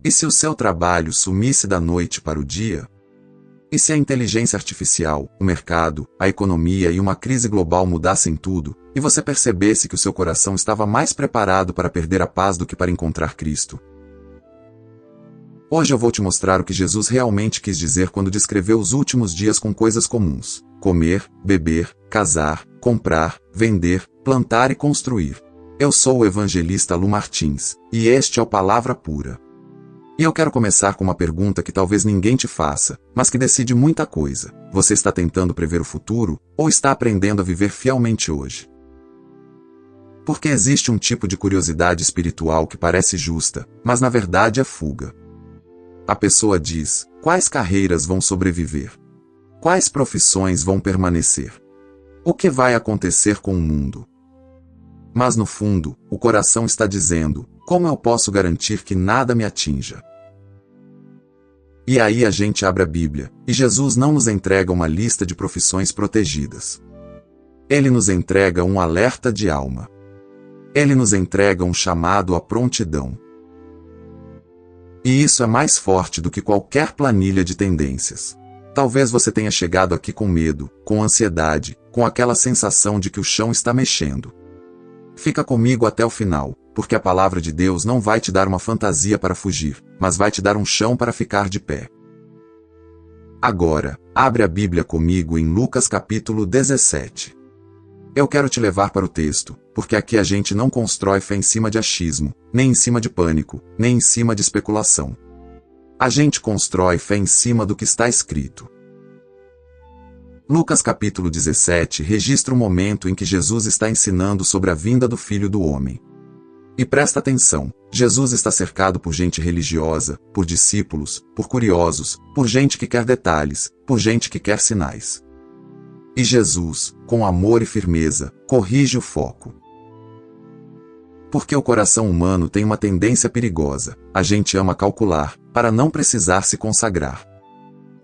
E se o seu trabalho sumisse da noite para o dia? E se a inteligência artificial, o mercado, a economia e uma crise global mudassem tudo, e você percebesse que o seu coração estava mais preparado para perder a paz do que para encontrar Cristo? Hoje eu vou te mostrar o que Jesus realmente quis dizer quando descreveu os últimos dias com coisas comuns: comer, beber, casar, comprar, vender, plantar e construir. Eu sou o evangelista Lu Martins, e este é o Palavra Pura. E eu quero começar com uma pergunta que talvez ninguém te faça, mas que decide muita coisa. Você está tentando prever o futuro, ou está aprendendo a viver fielmente hoje? Porque existe um tipo de curiosidade espiritual que parece justa, mas na verdade é fuga. A pessoa diz: quais carreiras vão sobreviver? Quais profissões vão permanecer? O que vai acontecer com o mundo? Mas no fundo, o coração está dizendo: como eu posso garantir que nada me atinja? E aí a gente abre a Bíblia, e Jesus não nos entrega uma lista de profissões protegidas. Ele nos entrega um alerta de alma. Ele nos entrega um chamado à prontidão. E isso é mais forte do que qualquer planilha de tendências. Talvez você tenha chegado aqui com medo, com ansiedade, com aquela sensação de que o chão está mexendo. Fica comigo até o final, porque a palavra de Deus não vai te dar uma fantasia para fugir, mas vai te dar um chão para ficar de pé. Agora, abre a Bíblia comigo em Lucas capítulo 17. Eu quero te levar para o texto, porque aqui a gente não constrói fé em cima de achismo, nem em cima de pânico, nem em cima de especulação. A gente constrói fé em cima do que está escrito. Lucas capítulo 17 registra o momento em que Jesus está ensinando sobre a vinda do Filho do Homem. E presta atenção, Jesus está cercado por gente religiosa, por discípulos, por curiosos, por gente que quer detalhes, por gente que quer sinais. E Jesus, com amor e firmeza, corrige o foco. Porque o coração humano tem uma tendência perigosa: a gente ama calcular, para não precisar se consagrar.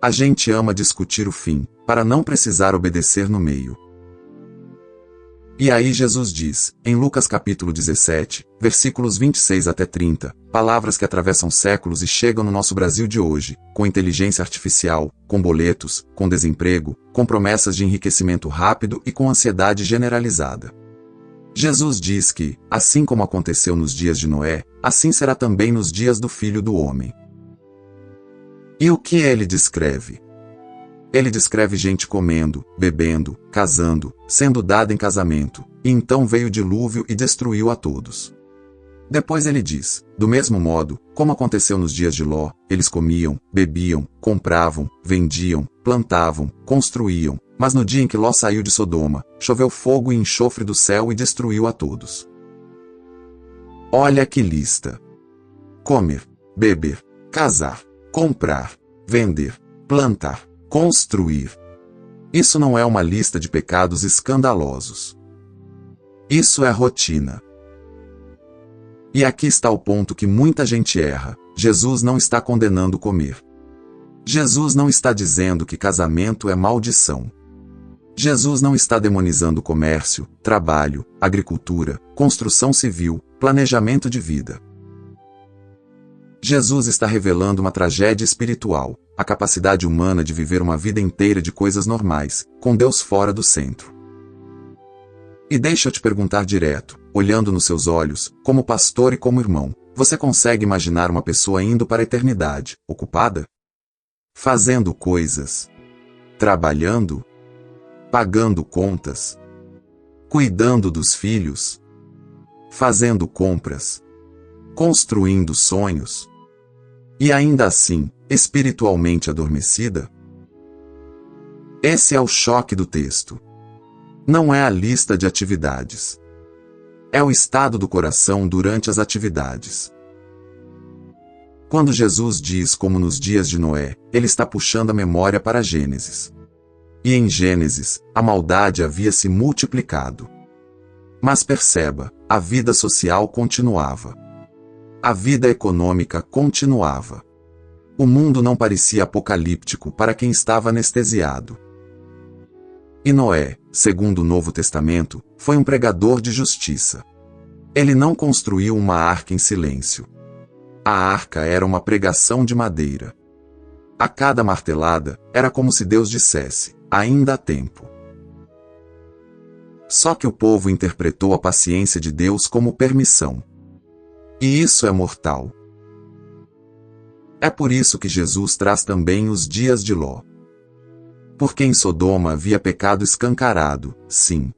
A gente ama discutir o fim, para não precisar obedecer no meio. E aí Jesus diz, em Lucas capítulo 17, versículos 26 até 30, palavras que atravessam séculos e chegam no nosso Brasil de hoje, com inteligência artificial, com boletos, com desemprego, com promessas de enriquecimento rápido e com ansiedade generalizada. Jesus diz que, assim como aconteceu nos dias de Noé, assim será também nos dias do Filho do Homem. E o que ele descreve? Ele descreve gente comendo, bebendo, casando, sendo dada em casamento, e então veio o dilúvio e destruiu a todos. Depois ele diz, do mesmo modo, como aconteceu nos dias de Ló, eles comiam, bebiam, compravam, vendiam, plantavam, construíam, mas no dia em que Ló saiu de Sodoma, choveu fogo e enxofre do céu e destruiu a todos. Olha que lista! Comer, beber, casar, comprar, vender, plantar, construir. Isso não é uma lista de pecados escandalosos. Isso é rotina. E aqui está o ponto que muita gente erra: Jesus não está condenando comer. Jesus não está dizendo que casamento é maldição. Jesus não está demonizando comércio, trabalho, agricultura, construção civil, planejamento de vida. Jesus está revelando uma tragédia espiritual, a capacidade humana de viver uma vida inteira de coisas normais, com Deus fora do centro. E deixa eu te perguntar direto, olhando nos seus olhos, como pastor e como irmão, você consegue imaginar uma pessoa indo para a eternidade, ocupada? Fazendo coisas? Trabalhando? Pagando contas? Cuidando dos filhos? Fazendo compras? Construindo sonhos? E ainda assim, espiritualmente adormecida? Esse é o choque do texto. Não é a lista de atividades. É o estado do coração durante as atividades. Quando Jesus diz como nos dias de Noé, ele está puxando a memória para Gênesis. E em Gênesis, a maldade havia se multiplicado. Mas perceba, a vida social continuava. A vida econômica continuava. O mundo não parecia apocalíptico para quem estava anestesiado. E Noé, segundo o Novo Testamento, foi um pregador de justiça. Ele não construiu uma arca em silêncio. A arca era uma pregação de madeira. A cada martelada, era como se Deus dissesse: ainda há tempo. Só que o povo interpretou a paciência de Deus como permissão. E isso é mortal. É por isso que Jesus traz também os dias de Ló. Porque em Sodoma havia pecado escancarado, sim.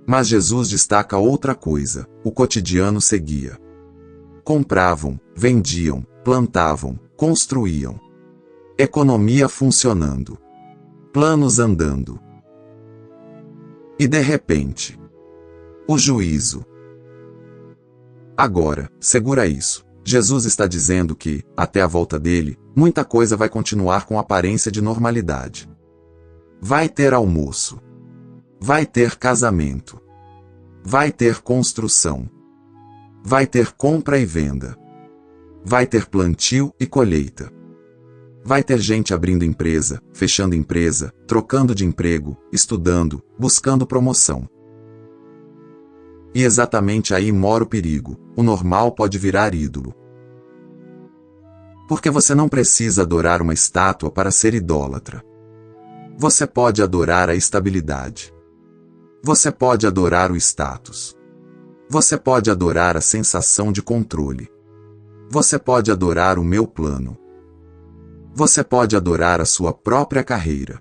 Mas Jesus destaca outra coisa: o cotidiano seguia. Compravam, vendiam, plantavam, construíam. Economia funcionando. Planos andando. E de repente, o juízo. Agora, segura isso. Jesus está dizendo que, até a volta dele, muita coisa vai continuar com aparência de normalidade. Vai ter almoço. Vai ter casamento. Vai ter construção. Vai ter compra e venda. Vai ter plantio e colheita. Vai ter gente abrindo empresa, fechando empresa, trocando de emprego, estudando, buscando promoção. E exatamente aí mora o perigo: o normal pode virar ídolo. Porque você não precisa adorar uma estátua para ser idólatra. Você pode adorar a estabilidade. Você pode adorar o status. Você pode adorar a sensação de controle. Você pode adorar o meu plano. Você pode adorar a sua própria carreira.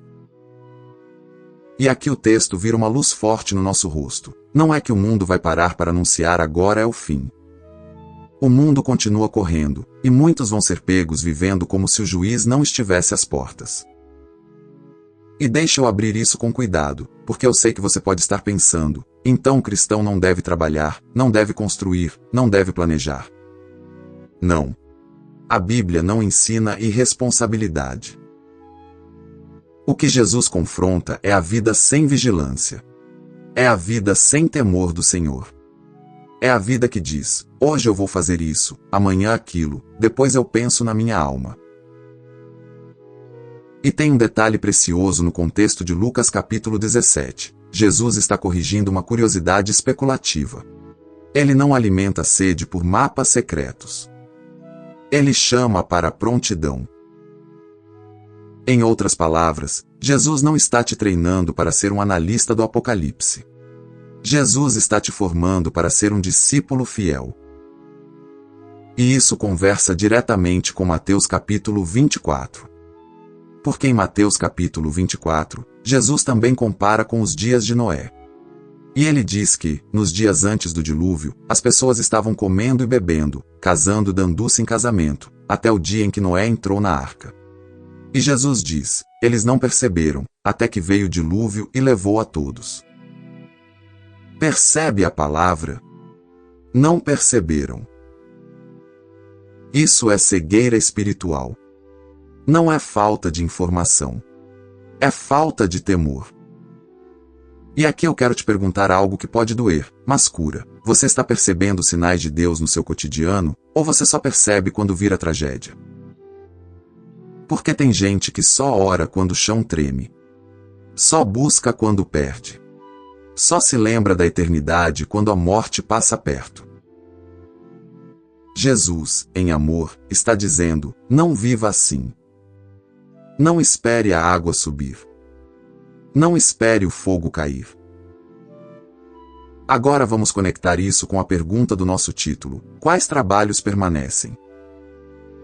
E aqui o texto vira uma luz forte no nosso rosto. Não é que o mundo vai parar para anunciar agora é o fim. O mundo continua correndo, e muitos vão ser pegos vivendo como se o juiz não estivesse às portas. E deixa eu abrir isso com cuidado, porque eu sei que você pode estar pensando: então o cristão não deve trabalhar, não deve construir, não deve planejar. Não. A Bíblia não ensina irresponsabilidade. O que Jesus confronta é a vida sem vigilância. É a vida sem temor do Senhor. É a vida que diz: hoje eu vou fazer isso, amanhã aquilo, depois eu penso na minha alma. E tem um detalhe precioso no contexto de Lucas capítulo 17. Jesus está corrigindo uma curiosidade especulativa. Ele não alimenta a sede por mapas secretos. Ele chama para a prontidão. Em outras palavras, Jesus não está te treinando para ser um analista do Apocalipse. Jesus está te formando para ser um discípulo fiel. E isso conversa diretamente com Mateus capítulo 24. Porque em Mateus capítulo 24, Jesus também compara com os dias de Noé. E ele diz que, nos dias antes do dilúvio, as pessoas estavam comendo e bebendo, casando e dando-se em casamento, até o dia em que Noé entrou na arca. E Jesus diz: eles não perceberam, até que veio o dilúvio e levou a todos. Percebe a palavra? Não perceberam. Isso é cegueira espiritual. Não é falta de informação. É falta de temor. E aqui eu quero te perguntar algo que pode doer, mas cura. Você está percebendo os sinais de Deus no seu cotidiano, ou você só percebe quando vira tragédia? Porque tem gente que só ora quando o chão treme. Só busca quando perde. Só se lembra da eternidade quando a morte passa perto. Jesus, em amor, está dizendo: não viva assim. Não espere a água subir. Não espere o fogo cair. Agora vamos conectar isso com a pergunta do nosso título: quais trabalhos permanecem?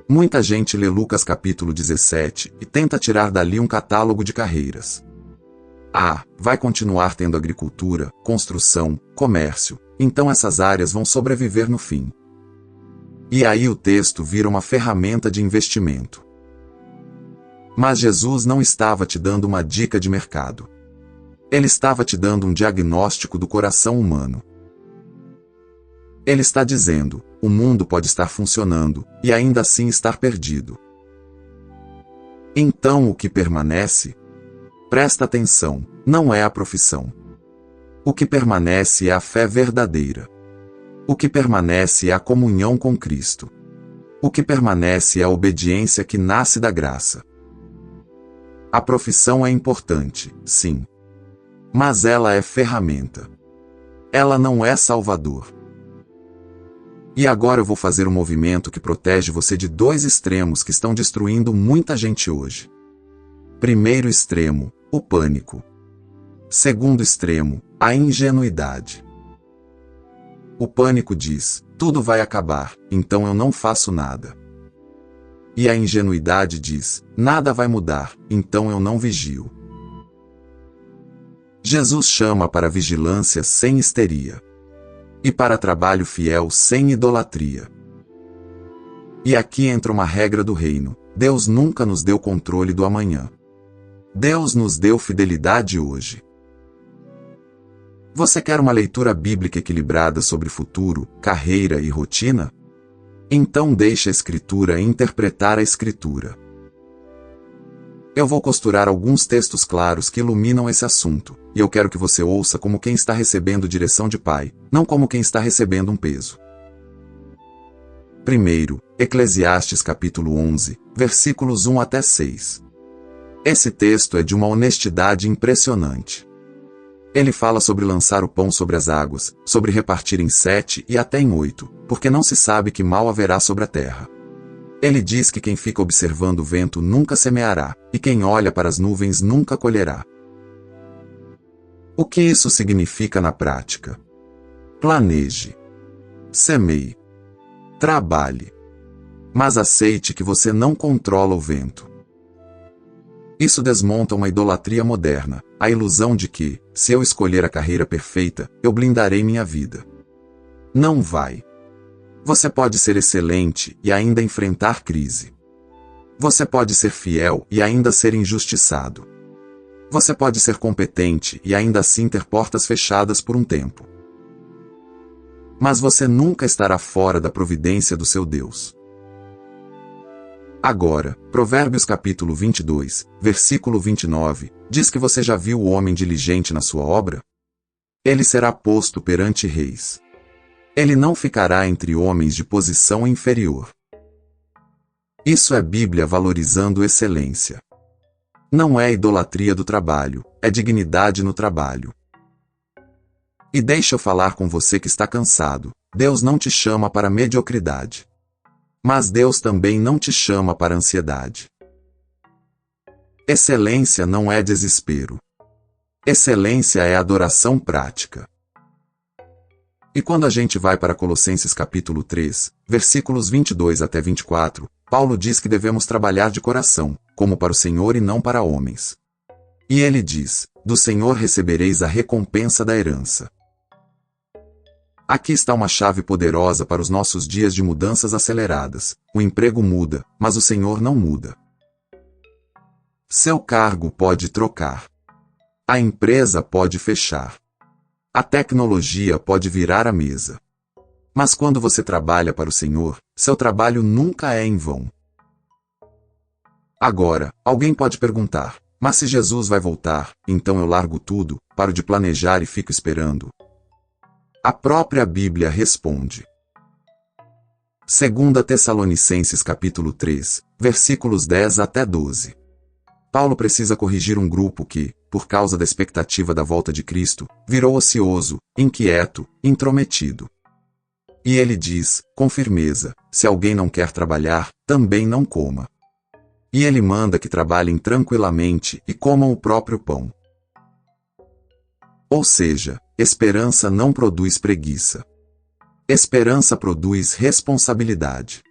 Muita gente lê Lucas capítulo 17 e tenta tirar dali um catálogo de carreiras. Vai continuar tendo agricultura, construção, comércio, então essas áreas vão sobreviver no fim. E aí o texto vira uma ferramenta de investimento. Mas Jesus não estava te dando uma dica de mercado. Ele estava te dando um diagnóstico do coração humano. Ele está dizendo: o mundo pode estar funcionando, e ainda assim estar perdido. Então o que permanece? Presta atenção, não é a profissão. O que permanece é a fé verdadeira. O que permanece é a comunhão com Cristo. O que permanece é a obediência que nasce da graça. A profissão é importante, sim. Mas ela é ferramenta. Ela não é salvador. E agora eu vou fazer um movimento que protege você de dois extremos que estão destruindo muita gente hoje. Primeiro extremo, o pânico. Segundo extremo, a ingenuidade. O pânico diz: tudo vai acabar, então eu não faço nada. E a ingenuidade diz: nada vai mudar, então eu não vigio. Jesus chama para vigilância sem histeria. E para trabalho fiel sem idolatria. E aqui entra uma regra do reino: Deus nunca nos deu controle do amanhã. Deus nos deu fidelidade hoje. Você quer uma leitura bíblica equilibrada sobre futuro, carreira e rotina? Então deixe a Escritura interpretar a Escritura. Eu vou costurar alguns textos claros que iluminam esse assunto, e eu quero que você ouça como quem está recebendo direção de Pai, não como quem está recebendo um peso. Primeiro, Eclesiastes capítulo 11, versículos 1 até 6. Esse texto é de uma honestidade impressionante. Ele fala sobre lançar o pão sobre as águas, sobre repartir em 7 e até em 8, porque não se sabe que mal haverá sobre a terra. Ele diz que quem fica observando o vento nunca semeará, e quem olha para as nuvens nunca colherá. O que isso significa na prática? Planeje. Semeie. Trabalhe. Mas aceite que você não controla o vento. Isso desmonta uma idolatria moderna, a ilusão de que, se eu escolher a carreira perfeita, eu blindarei minha vida. Não vai. Você pode ser excelente e ainda enfrentar crise. Você pode ser fiel e ainda ser injustiçado. Você pode ser competente e ainda assim ter portas fechadas por um tempo. Mas você nunca estará fora da providência do seu Deus. Agora, Provérbios capítulo 22, versículo 29, diz que você já viu o homem diligente na sua obra? Ele será posto perante reis. Ele não ficará entre homens de posição inferior. Isso é Bíblia valorizando excelência. Não é idolatria do trabalho, é dignidade no trabalho. E deixa eu falar com você que está cansado: Deus não te chama para mediocridade. Mas Deus também não te chama para ansiedade. Excelência não é desespero. Excelência é adoração prática. E quando a gente vai para Colossenses capítulo 3, versículos 22 até 24, Paulo diz que devemos trabalhar de coração, como para o Senhor e não para homens. E ele diz: do Senhor recebereis a recompensa da herança. Aqui está uma chave poderosa para os nossos dias de mudanças aceleradas. O emprego muda, mas o Senhor não muda. Seu cargo pode trocar. A empresa pode fechar. A tecnologia pode virar a mesa. Mas quando você trabalha para o Senhor, seu trabalho nunca é em vão. Agora, alguém pode perguntar: mas se Jesus vai voltar, então eu largo tudo, paro de planejar e fico esperando? A própria Bíblia responde. 2 Tessalonicenses capítulo 3, versículos 10 até 12. Paulo precisa corrigir um grupo que, por causa da expectativa da volta de Cristo, virou ocioso, inquieto, intrometido. E ele diz, com firmeza: se alguém não quer trabalhar, também não coma. E ele manda que trabalhem tranquilamente e comam o próprio pão. Ou seja, esperança não produz preguiça. Esperança produz responsabilidade.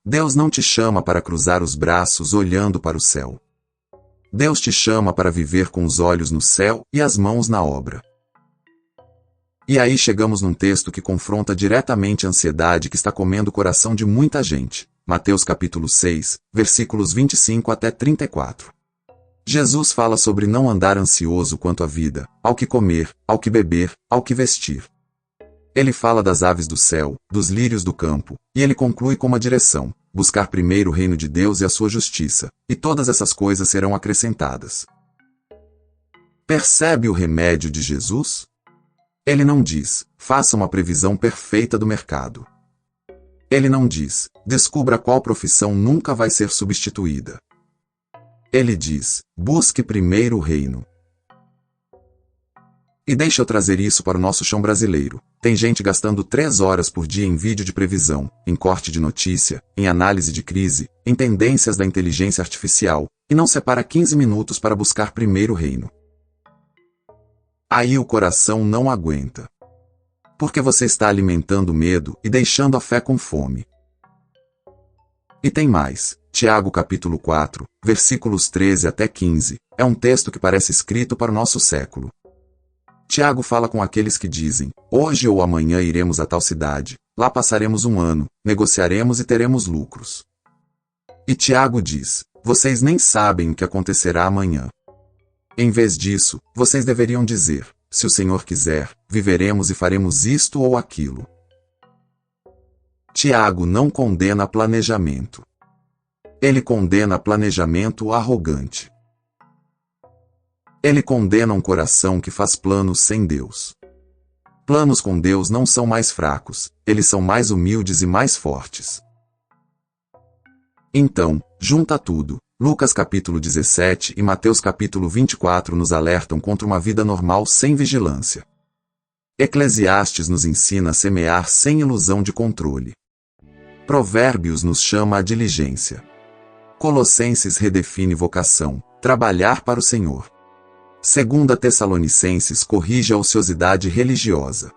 Deus não te chama para cruzar os braços olhando para o céu. Deus te chama para viver com os olhos no céu e as mãos na obra. E aí chegamos num texto que confronta diretamente a ansiedade que está comendo o coração de muita gente. Mateus capítulo 6, versículos 25 até 34. Jesus fala sobre não andar ansioso quanto à vida, ao que comer, ao que beber, ao que vestir. Ele fala das aves do céu, dos lírios do campo, e ele conclui com uma direção: buscar primeiro o reino de Deus e a sua justiça, e todas essas coisas serão acrescentadas. Percebe o remédio de Jesus? Ele não diz: faça uma previsão perfeita do mercado. Ele não diz: descubra qual profissão nunca vai ser substituída. Ele diz: busque primeiro o reino. E deixa eu trazer isso para o nosso chão brasileiro. Tem gente gastando 3 horas por dia em vídeo de previsão, em corte de notícia, em análise de crise, em tendências da inteligência artificial, e não separa 15 minutos para buscar primeiro o reino. Aí o coração não aguenta. Porque você está alimentando o medo e deixando a fé com fome. E tem mais. Tiago capítulo 4, versículos 13 até 15, é um texto que parece escrito para o nosso século. Tiago fala com aqueles que dizem, hoje ou amanhã iremos a tal cidade, lá passaremos um ano, negociaremos e teremos lucros. E Tiago diz, vocês nem sabem o que acontecerá amanhã. Em vez disso, vocês deveriam dizer, se o Senhor quiser, viveremos e faremos isto ou aquilo. Tiago não condena planejamento. Ele condena planejamento arrogante. Ele condena um coração que faz planos sem Deus. Planos com Deus não são mais fracos, eles são mais humildes e mais fortes. Então, junta tudo. Lucas capítulo 17 e Mateus capítulo 24 nos alertam contra uma vida normal sem vigilância. Eclesiastes nos ensina a semear sem ilusão de controle. Provérbios nos chama à diligência. Colossenses redefine vocação, trabalhar para o Senhor. 2 Tessalonicenses corrige a ociosidade religiosa.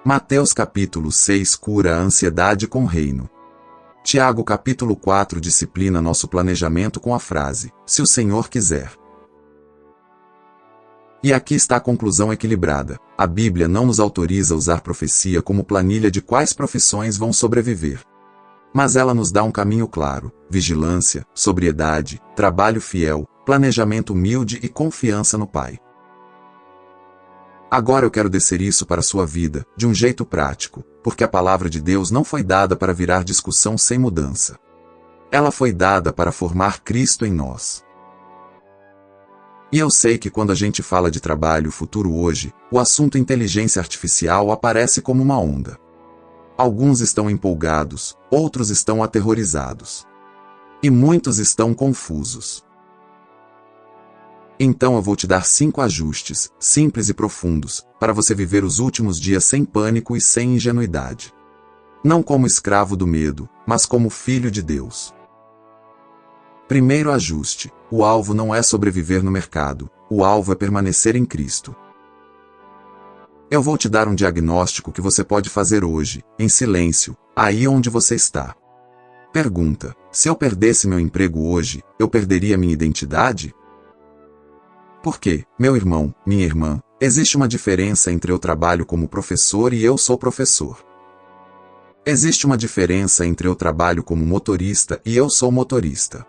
Mateus capítulo 6 cura a ansiedade com o reino. Tiago capítulo 4 disciplina nosso planejamento com a frase, se o Senhor quiser. E aqui está a conclusão equilibrada. A Bíblia não nos autoriza a usar profecia como planilha de quais profissões vão sobreviver. Mas ela nos dá um caminho claro, vigilância, sobriedade, trabalho fiel, planejamento humilde e confiança no Pai. Agora eu quero descer isso para a sua vida, de um jeito prático, porque a palavra de Deus não foi dada para virar discussão sem mudança. Ela foi dada para formar Cristo em nós. E eu sei que quando a gente fala de trabalho futuro hoje, o assunto inteligência artificial aparece como uma onda. Alguns estão empolgados, outros estão aterrorizados. E muitos estão confusos. Então eu vou te dar 5 ajustes, simples e profundos, para você viver os últimos dias sem pânico e sem ingenuidade. Não como escravo do medo, mas como filho de Deus. Primeiro ajuste: o alvo não é sobreviver no mercado, o alvo é permanecer em Cristo. Eu vou te dar um diagnóstico que você pode fazer hoje, em silêncio, aí onde você está. Pergunta: se eu perdesse meu emprego hoje, eu perderia minha identidade? Porque, meu irmão, minha irmã, existe uma diferença entre eu trabalho como professor e eu sou professor. Existe uma diferença entre eu trabalho como motorista e eu sou motorista.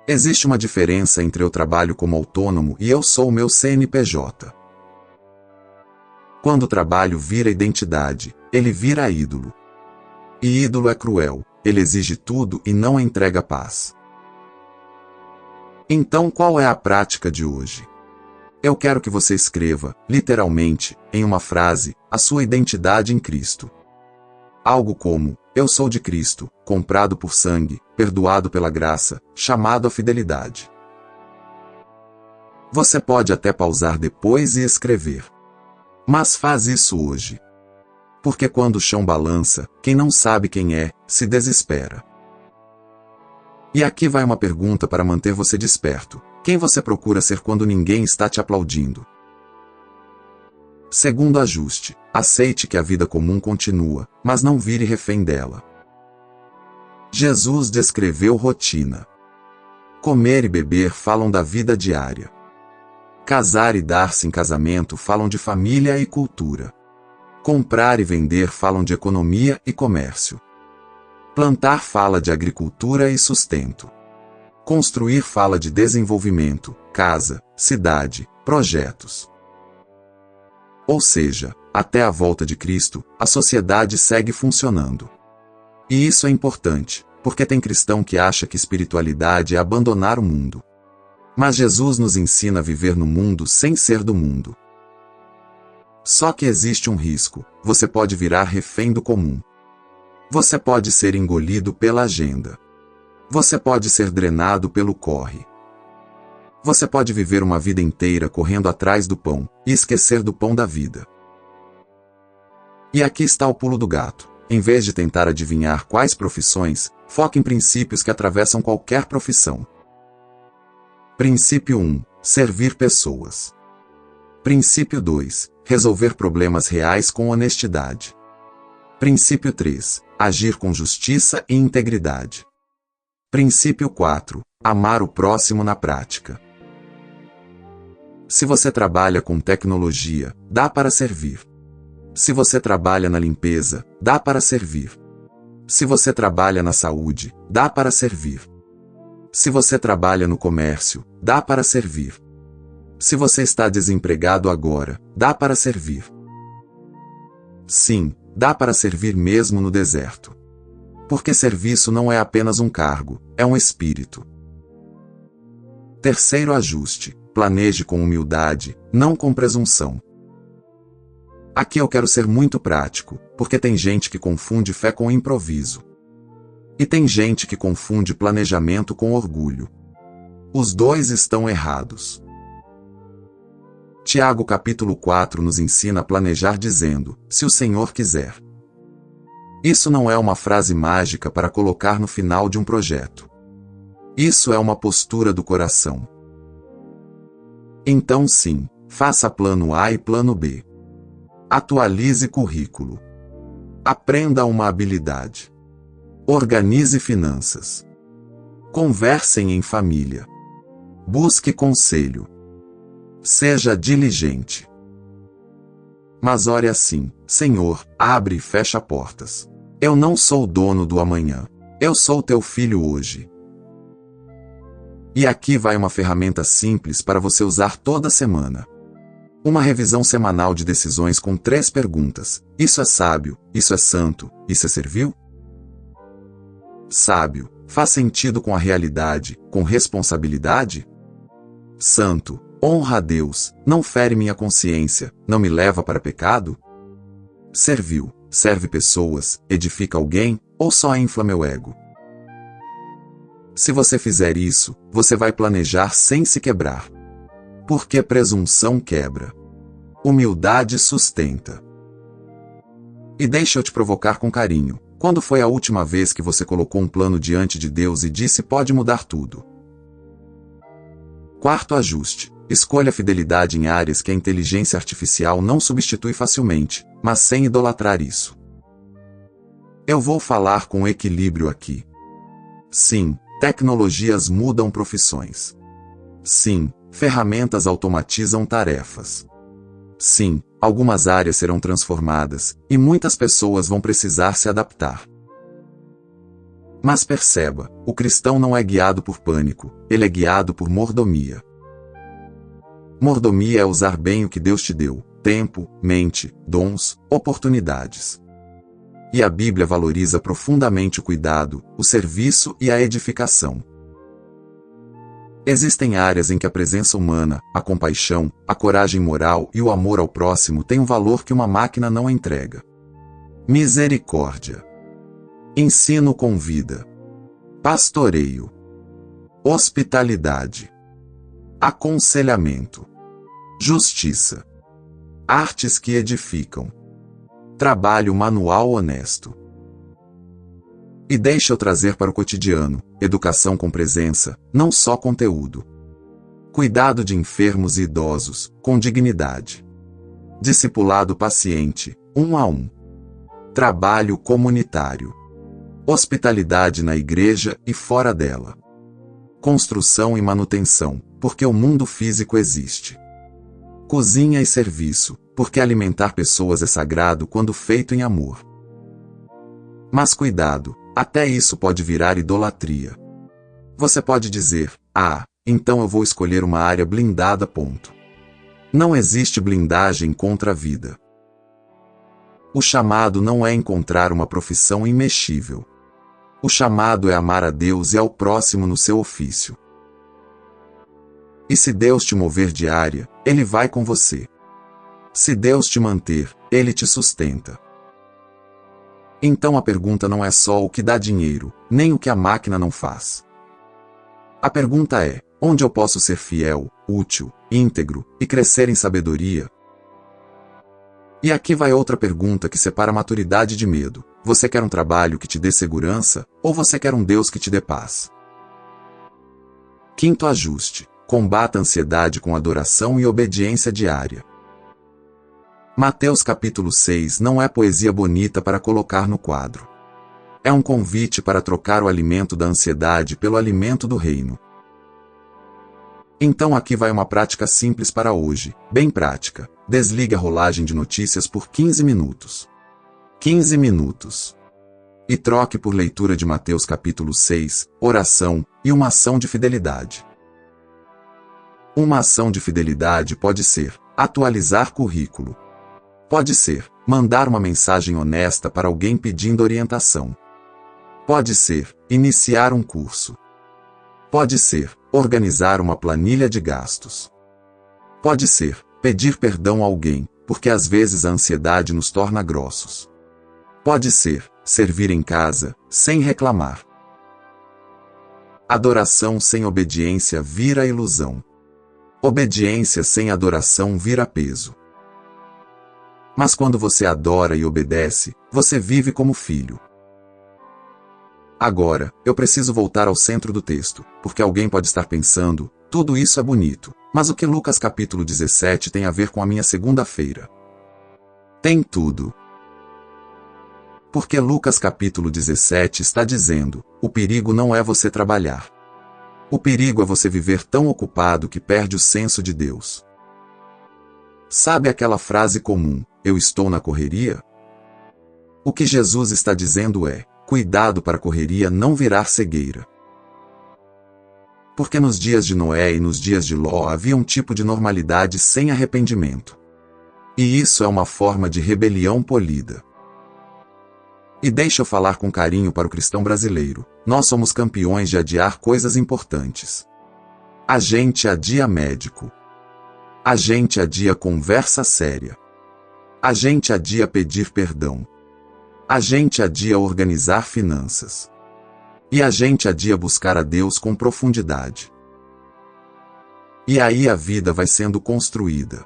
Existe uma diferença entre eu trabalho como autônomo e eu sou o meu CNPJ. Quando o trabalho vira identidade, ele vira ídolo. E ídolo é cruel, ele exige tudo e não entrega paz. Então qual é a prática de hoje? Eu quero que você escreva, literalmente, em uma frase, a sua identidade em Cristo. Algo como, eu sou de Cristo, comprado por sangue, perdoado pela graça, chamado à fidelidade. Você pode até pausar depois e escrever. Mas faz isso hoje. Porque quando o chão balança, quem não sabe quem é, se desespera. E aqui vai uma pergunta para manter você desperto. Quem você procura ser quando ninguém está te aplaudindo? Segundo ajuste: aceite que a vida comum continua, mas não vire refém dela. Jesus descreveu rotina. Comer e beber falam da vida diária. Casar e dar-se em casamento falam de família e cultura. Comprar e vender falam de economia e comércio. Plantar fala de agricultura e sustento. Construir fala de desenvolvimento, casa, cidade, projetos. Ou seja, até a volta de Cristo, a sociedade segue funcionando. E isso é importante, porque tem cristão que acha que espiritualidade é abandonar o mundo. Mas Jesus nos ensina a viver no mundo sem ser do mundo. Só que existe um risco: você pode virar refém do comum. Você pode ser engolido pela agenda. Você pode ser drenado pelo corre. Você pode viver uma vida inteira correndo atrás do pão e esquecer do pão da vida. E aqui está o pulo do gato. Em vez de tentar adivinhar quais profissões, foque em princípios que atravessam qualquer profissão. Princípio 1. Servir pessoas. Princípio 2. Resolver problemas reais com honestidade. Princípio 3. Agir com justiça e integridade. Princípio 4. Amar o próximo na prática. Se você trabalha com tecnologia, dá para servir. Se você trabalha na limpeza, dá para servir. Se você trabalha na saúde, dá para servir. Se você trabalha no comércio, dá para servir. Se você está desempregado agora, dá para servir. Sim, dá para servir mesmo no deserto. Porque serviço não é apenas um cargo, é um espírito. Terceiro ajuste: planeje com humildade, não com presunção. Aqui eu quero ser muito prático, porque tem gente que confunde fé com improviso. E tem gente que confunde planejamento com orgulho. Os dois estão errados. Tiago capítulo 4 nos ensina a planejar dizendo, se o Senhor quiser. Isso não é uma frase mágica para colocar no final de um projeto. Isso é uma postura do coração. Então sim, faça plano A e plano B. Atualize currículo. Aprenda uma habilidade. Organize finanças. Conversem em família. Busque conselho. Seja diligente. Mas ore assim: Senhor, abre e fecha portas. Eu não sou o dono do amanhã. Eu sou teu filho hoje. E aqui vai uma ferramenta simples para você usar toda semana. Uma revisão semanal de decisões com 3 perguntas. Isso é sábio? Isso é santo? Isso é servil? Sábio: faz sentido com a realidade, com responsabilidade? Santo: honra a Deus, não fere minha consciência, não me leva para pecado? Servil: serve pessoas, edifica alguém, ou só infla meu ego? Se você fizer isso, você vai planejar sem se quebrar. Porque presunção quebra. Humildade sustenta. E deixa eu te provocar com carinho. Quando foi a última vez que você colocou um plano diante de Deus e disse pode mudar tudo? Quarto ajuste: escolha fidelidade em áreas que a inteligência artificial não substitui facilmente, mas sem idolatrar isso. Eu vou falar com equilíbrio aqui. Sim, tecnologias mudam profissões. Sim, ferramentas automatizam tarefas. Sim, algumas áreas serão transformadas, e muitas pessoas vão precisar se adaptar. Mas perceba, o cristão não é guiado por pânico, ele é guiado por mordomia. Mordomia é usar bem o que Deus te deu: tempo, mente, dons, oportunidades. E a Bíblia valoriza profundamente o cuidado, o serviço e a edificação. Existem áreas em que a presença humana, a compaixão, a coragem moral e o amor ao próximo têm um valor que uma máquina não entrega. Misericórdia. Ensino com vida. Pastoreio. Hospitalidade. Aconselhamento. Justiça. Artes que edificam. Trabalho manual honesto. E deixa eu trazer para o cotidiano: educação com presença, não só conteúdo. Cuidado de enfermos e idosos, com dignidade. Discipulado paciente, 1 a 1. Trabalho comunitário. Hospitalidade na igreja e fora dela. Construção e manutenção, porque o mundo físico existe. Cozinha e serviço, porque alimentar pessoas é sagrado quando feito em amor. Mas cuidado, até isso pode virar idolatria. Você pode dizer: então eu vou escolher uma área blindada. Ponto. Não existe blindagem contra a vida. O chamado não é encontrar uma profissão imexível. O chamado é amar a Deus e ao próximo no seu ofício. E se Deus te mover de área, Ele vai com você. Se Deus te manter, Ele te sustenta. Então a pergunta não é só o que dá dinheiro, nem o que a máquina não faz. A pergunta é: Onde eu posso ser fiel, útil, íntegro e crescer em sabedoria? E aqui vai outra pergunta que separa maturidade de medo. Você quer um trabalho que te dê segurança, ou você quer um Deus que te dê paz? Quinto ajuste: combata a ansiedade com adoração e obediência diária. Mateus capítulo 6 não é poesia bonita para colocar no quadro. É um convite para trocar o alimento da ansiedade pelo alimento do reino. Então aqui vai uma prática simples para hoje, bem prática. Desligue a rolagem de notícias por 15 minutos. 15 minutos. E troque por leitura de Mateus capítulo 6, oração e uma ação de fidelidade. Uma ação de fidelidade pode ser atualizar currículo. Pode ser mandar uma mensagem honesta para alguém pedindo orientação. Pode ser iniciar um curso. Pode ser organizar uma planilha de gastos. Pode ser pedir perdão a alguém, porque às vezes a ansiedade nos torna grossos. Pode ser servir em casa, sem reclamar. Adoração sem obediência vira ilusão. Obediência sem adoração vira peso. Mas quando você adora e obedece, você vive como filho. Agora, eu preciso voltar ao centro do texto, porque alguém pode estar pensando, tudo isso é bonito, mas o que Lucas capítulo 17 tem a ver com a minha segunda-feira? Tem tudo. Porque Lucas capítulo 17 está dizendo, o perigo não é você trabalhar. O perigo é você viver tão ocupado que perde o senso de Deus. Sabe aquela frase comum, eu estou na correria? O que Jesus está dizendo é, cuidado para a correria não virar cegueira. Porque nos dias de Noé e nos dias de Ló havia um tipo de normalidade sem arrependimento. E isso é uma forma de rebelião polida. E deixa eu falar com carinho para o cristão brasileiro, nós somos campeões de adiar coisas importantes. A gente adia médico. A gente adia conversa séria. A gente adia pedir perdão. A gente adia organizar finanças. E a gente adia buscar a Deus com profundidade. E aí a vida vai sendo construída.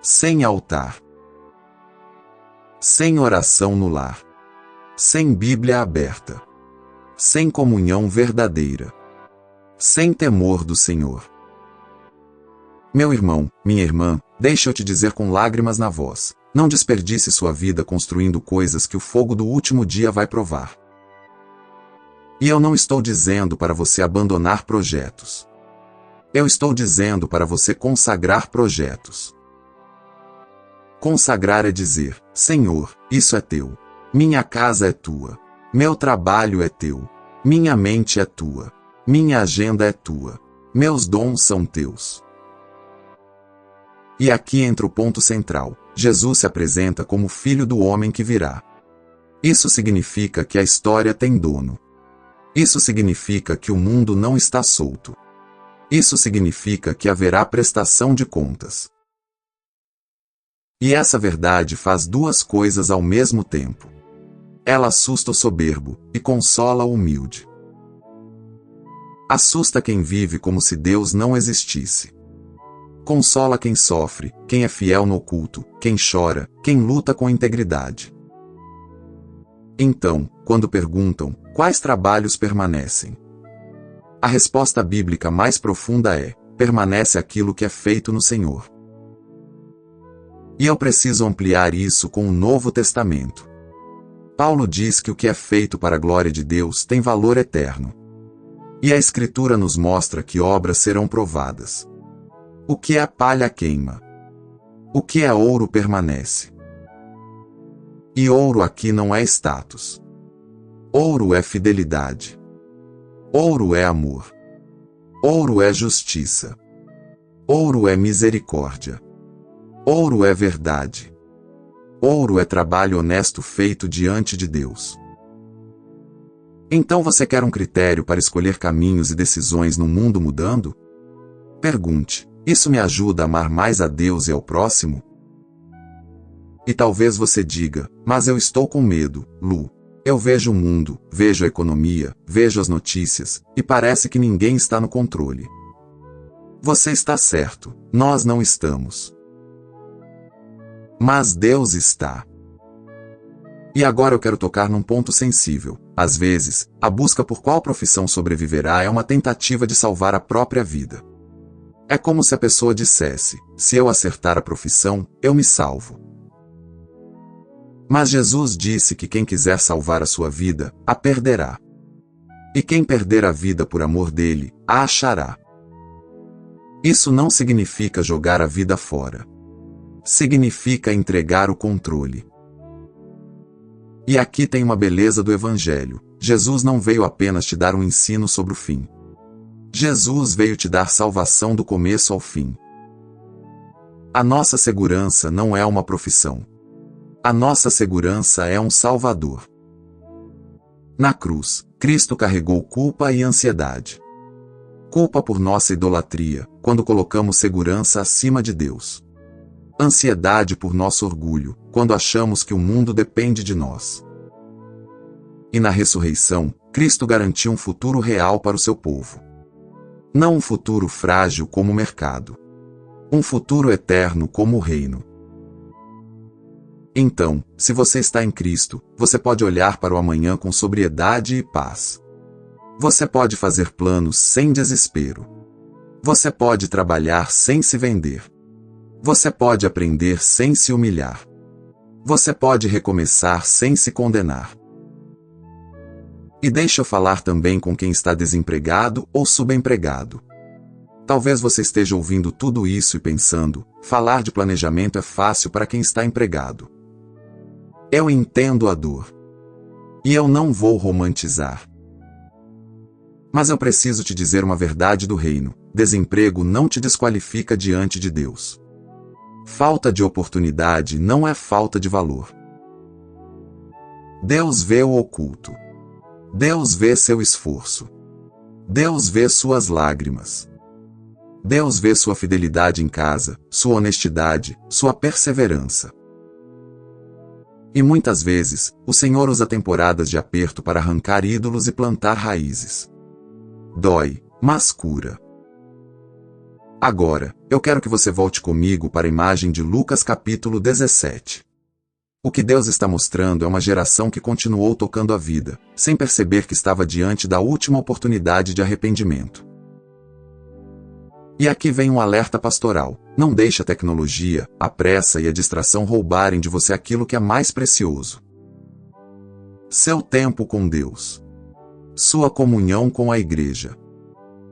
Sem altar. Sem oração no lar. Sem Bíblia aberta. Sem comunhão verdadeira. Sem temor do Senhor. Meu irmão, minha irmã, deixa eu te dizer com lágrimas na voz, não desperdice sua vida construindo coisas que o fogo do último dia vai provar. E eu não estou dizendo para você abandonar projetos. Eu estou dizendo para você consagrar projetos. Consagrar é dizer, Senhor, isso é teu. Minha casa é tua. Meu trabalho é teu. Minha mente é tua. Minha agenda é tua. Meus dons são teus. E aqui entra o ponto central. Jesus se apresenta como o Filho do Homem que virá. Isso significa que a história tem dono. Isso significa que o mundo não está solto. Isso significa que haverá prestação de contas. E essa verdade faz duas coisas ao mesmo tempo. Ela assusta o soberbo e consola o humilde. Assusta quem vive como se Deus não existisse. Consola quem sofre, quem é fiel no oculto, quem chora, quem luta com integridade. Então, quando perguntam, quais trabalhos permanecem? A resposta bíblica mais profunda é, permanece aquilo que é feito no Senhor. E eu preciso ampliar isso com o Novo Testamento. Paulo diz que o que é feito para a glória de Deus tem valor eterno. E a Escritura nos mostra que obras serão provadas. O que é palha queima. O que é ouro permanece. E ouro aqui não é status. Ouro é fidelidade. Ouro é amor. Ouro é justiça. Ouro é misericórdia. Ouro é verdade. Ouro é trabalho honesto feito diante de Deus. Então você quer um critério para escolher caminhos e decisões no mundo mudando? Pergunte, isso me ajuda a amar mais a Deus e ao próximo? E talvez você diga, mas eu estou com medo, Lu. Eu vejo o mundo, vejo a economia, vejo as notícias, e parece que ninguém está no controle. Você está certo, nós não estamos. Mas Deus está. E agora eu quero tocar num ponto sensível. Às vezes, a busca por qual profissão sobreviverá é uma tentativa de salvar a própria vida. É como se a pessoa dissesse: se eu acertar a profissão, eu me salvo. Mas Jesus disse que quem quiser salvar a sua vida, a perderá. E quem perder a vida por amor dele, a achará. Isso não significa jogar a vida fora. Significa entregar o controle. E aqui tem uma beleza do Evangelho. Jesus não veio apenas te dar um ensino sobre o fim. Jesus veio te dar salvação do começo ao fim. A nossa segurança não é uma profissão. A nossa segurança é um Salvador. Na cruz, Cristo carregou culpa e ansiedade. Culpa por nossa idolatria, quando colocamos segurança acima de Deus. Ansiedade por nosso orgulho, quando achamos que o mundo depende de nós. E na ressurreição, Cristo garantiu um futuro real para o seu povo. Não um futuro frágil como o mercado. Um futuro eterno como o reino. Então, se você está em Cristo, você pode olhar para o amanhã com sobriedade e paz. Você pode fazer planos sem desespero. Você pode trabalhar sem se vender. Você pode aprender sem se humilhar. Você pode recomeçar sem se condenar. E deixa eu falar também com quem está desempregado ou subempregado. Talvez você esteja ouvindo tudo isso e pensando: falar de planejamento é fácil para quem está empregado. Eu entendo a dor. E eu não vou romantizar. Mas eu preciso te dizer uma verdade do reino: desemprego não te desqualifica diante de Deus. Falta de oportunidade não é falta de valor. Deus vê o oculto. Deus vê seu esforço. Deus vê suas lágrimas. Deus vê sua fidelidade em casa, sua honestidade, sua perseverança. E muitas vezes, o Senhor usa temporadas de aperto para arrancar ídolos e plantar raízes. Dói, mas cura. Agora, eu quero que você volte comigo para a imagem de Lucas capítulo 17. O que Deus está mostrando é uma geração que continuou tocando a vida, sem perceber que estava diante da última oportunidade de arrependimento. E aqui vem um alerta pastoral: não deixe a tecnologia, a pressa e a distração roubarem de você aquilo que é mais precioso. Seu tempo com Deus. Sua comunhão com a igreja.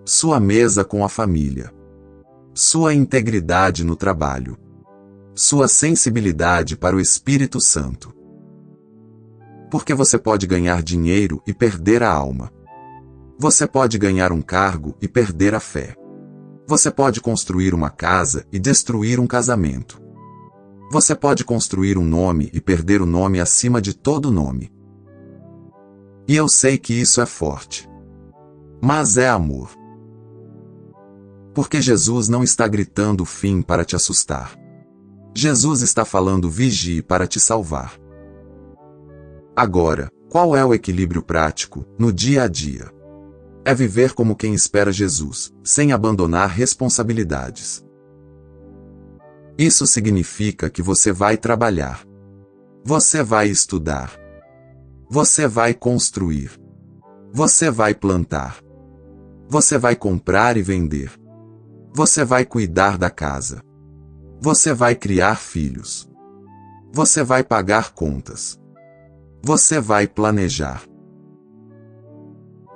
Sua mesa com a família. Sua integridade no trabalho. Sua sensibilidade para o Espírito Santo. Porque você pode ganhar dinheiro e perder a alma. Você pode ganhar um cargo e perder a fé. Você pode construir uma casa e destruir um casamento. Você pode construir um nome e perder o nome acima de todo nome. E eu sei que isso é forte. Mas é amor. Porque Jesus não está gritando o fim para te assustar. Jesus está falando vigie para te salvar. Agora, qual é o equilíbrio prático, no dia a dia? É viver como quem espera Jesus, sem abandonar responsabilidades. Isso significa que você vai trabalhar. Você vai estudar. Você vai construir. Você vai plantar. Você vai comprar e vender. Você vai cuidar da casa. Você vai criar filhos. Você vai pagar contas. Você vai planejar.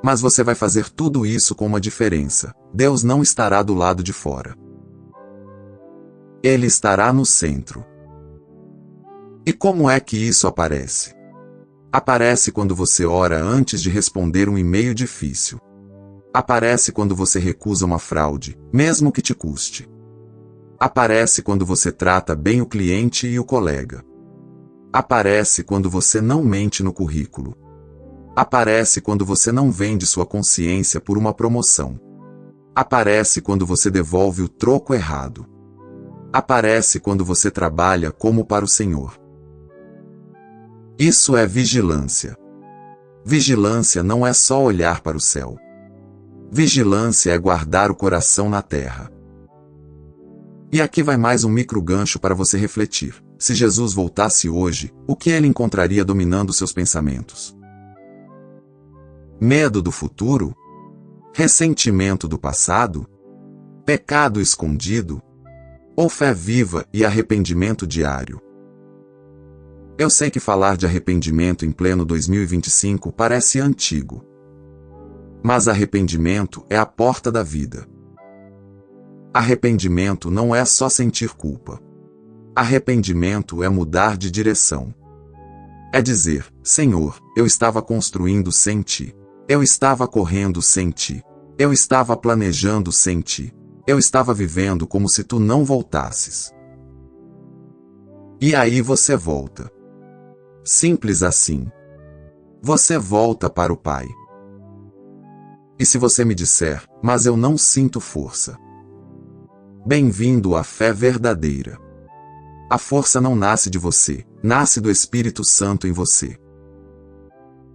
Mas você vai fazer tudo isso com uma diferença: Deus não estará do lado de fora. Ele estará no centro. E como é que isso aparece? Aparece quando você ora antes de responder um e-mail difícil. Aparece quando você recusa uma fraude, mesmo que te custe. Aparece quando você trata bem o cliente e o colega. Aparece quando você não mente no currículo. Aparece quando você não vende sua consciência por uma promoção. Aparece quando você devolve o troco errado. Aparece quando você trabalha como para o Senhor. Isso é vigilância. Vigilância não é só olhar para o céu. Vigilância é guardar o coração na terra. E aqui vai mais um micro gancho para você refletir. Se Jesus voltasse hoje, o que ele encontraria dominando seus pensamentos? Medo do futuro? Ressentimento do passado? Pecado escondido? Ou fé viva e arrependimento diário? Eu sei que falar de arrependimento em pleno 2025 parece antigo. Mas arrependimento é a porta da vida. Arrependimento não é só sentir culpa. Arrependimento é mudar de direção. É dizer, Senhor, eu estava construindo sem ti. Eu estava correndo sem ti. Eu estava planejando sem ti. Eu estava vivendo como se tu não voltasses. E aí você volta. Simples assim. Você volta para o Pai. E se você me disser, mas eu não sinto força. Bem-vindo à fé verdadeira. A força não nasce de você, nasce do Espírito Santo em você.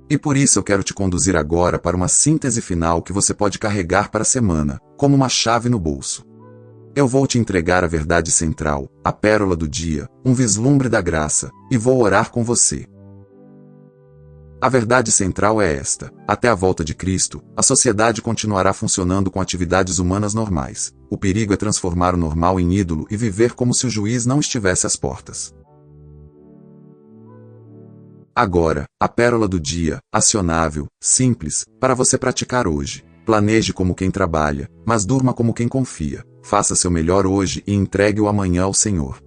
E por isso eu quero te conduzir agora para uma síntese final que você pode carregar para a semana, como uma chave no bolso. Eu vou te entregar a verdade central, a pérola do dia, um vislumbre da graça, e vou orar com você. A verdade central é esta: até a volta de Cristo, a sociedade continuará funcionando com atividades humanas normais. O perigo é transformar o normal em ídolo e viver como se o juiz não estivesse às portas. Agora, a pérola do dia, acionável, simples, para você praticar hoje. Planeje como quem trabalha, mas durma como quem confia. Faça seu melhor hoje e entregue o amanhã ao Senhor.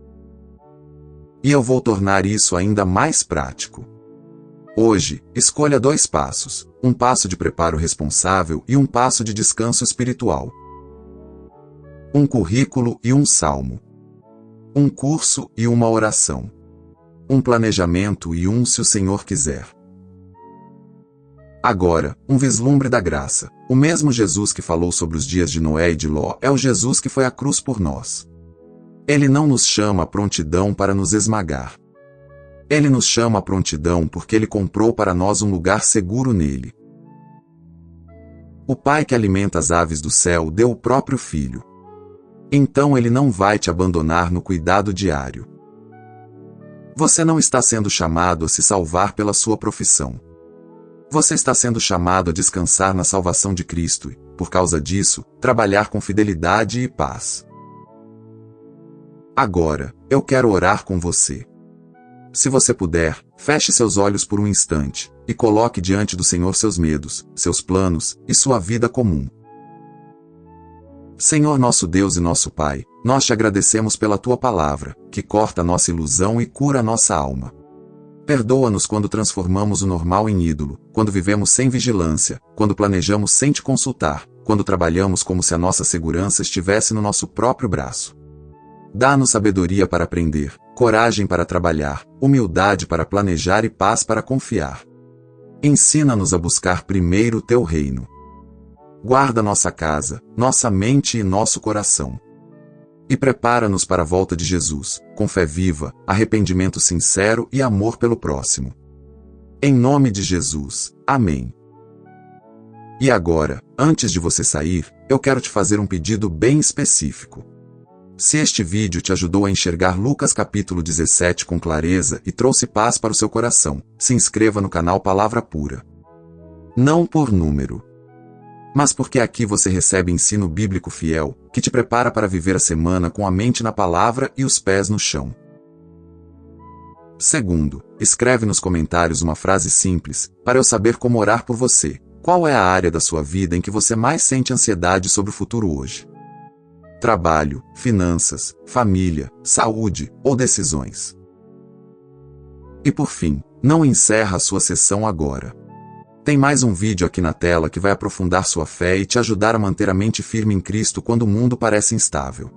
E eu vou tornar isso ainda mais prático. Hoje, escolha 2 passos, um passo de preparo responsável e um passo de descanso espiritual. Um currículo e um salmo. Um curso e uma oração. Um planejamento e um se o Senhor quiser. Agora, um vislumbre da graça. O mesmo Jesus que falou sobre os dias de Noé e de Ló é o Jesus que foi à cruz por nós. Ele não nos chama à prontidão para nos esmagar. Ele nos chama à prontidão porque Ele comprou para nós um lugar seguro nele. O Pai que alimenta as aves do céu deu o próprio Filho. Então Ele não vai te abandonar no cuidado diário. Você não está sendo chamado a se salvar pela sua profissão. Você está sendo chamado a descansar na salvação de Cristo e, por causa disso, trabalhar com fidelidade e paz. Agora, eu quero orar com você. Se você puder, feche seus olhos por um instante e coloque diante do Senhor seus medos, seus planos e sua vida comum. Senhor nosso Deus e nosso Pai, nós te agradecemos pela tua palavra, que corta a nossa ilusão e cura a nossa alma. Perdoa-nos quando transformamos o normal em ídolo, quando vivemos sem vigilância, quando planejamos sem te consultar, quando trabalhamos como se a nossa segurança estivesse no nosso próprio braço. Dá-nos sabedoria para aprender, coragem para trabalhar, humildade para planejar e paz para confiar. Ensina-nos a buscar primeiro o teu reino. Guarda nossa casa, nossa mente e nosso coração. E prepara-nos para a volta de Jesus, com fé viva, arrependimento sincero e amor pelo próximo. Em nome de Jesus, amém. E agora, antes de você sair, eu quero te fazer um pedido bem específico. Se este vídeo te ajudou a enxergar Lucas capítulo 17 com clareza e trouxe paz para o seu coração, se inscreva no canal Palavra Pura. Não por número, mas porque aqui você recebe ensino bíblico fiel, que te prepara para viver a semana com a mente na palavra e os pés no chão. Segundo, escreve nos comentários uma frase simples, para eu saber como orar por você. Qual é a área da sua vida em que você mais sente ansiedade sobre o futuro hoje? Trabalho, finanças, família, saúde ou decisões? E por fim, não encerra a sua sessão agora. Tem mais um vídeo aqui na tela que vai aprofundar sua fé e te ajudar a manter a mente firme em Cristo quando o mundo parece instável.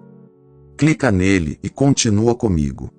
Clica nele e continua comigo.